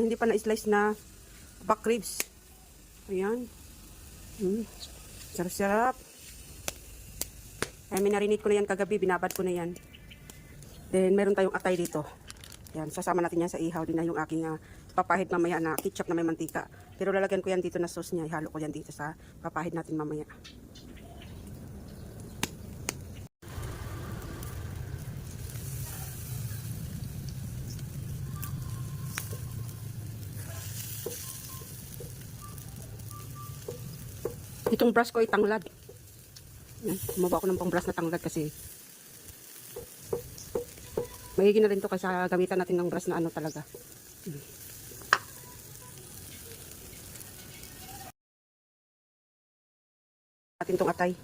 hindi pa na-slice na back ribs. Ayan. Sarap-sarap. Ay, minarinate ko na yan kagabi. Binabad ko na yan. Then, meron tayong atay dito. Ayan, sasama natin yan sa ihaw. Din na yung aking papahid mamaya na ketchup na may mantika. Pero lalagyan ko yan dito na sauce niya. Ihalo ko yan dito sa papahid natin mamaya. Itong brush ko ay tanglad. Gumawa ako ng pang brush na tanglad kasi magiging na rin to kasi gamitan natin ng brush na ano talaga. Natin tong atay.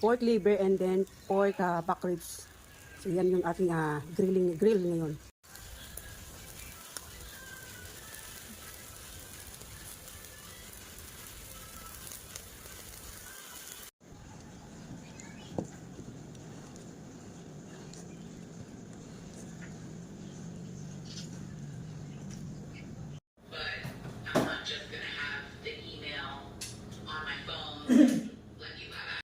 Pork liver and then pork back ribs. So yan yung ating grill ngayon.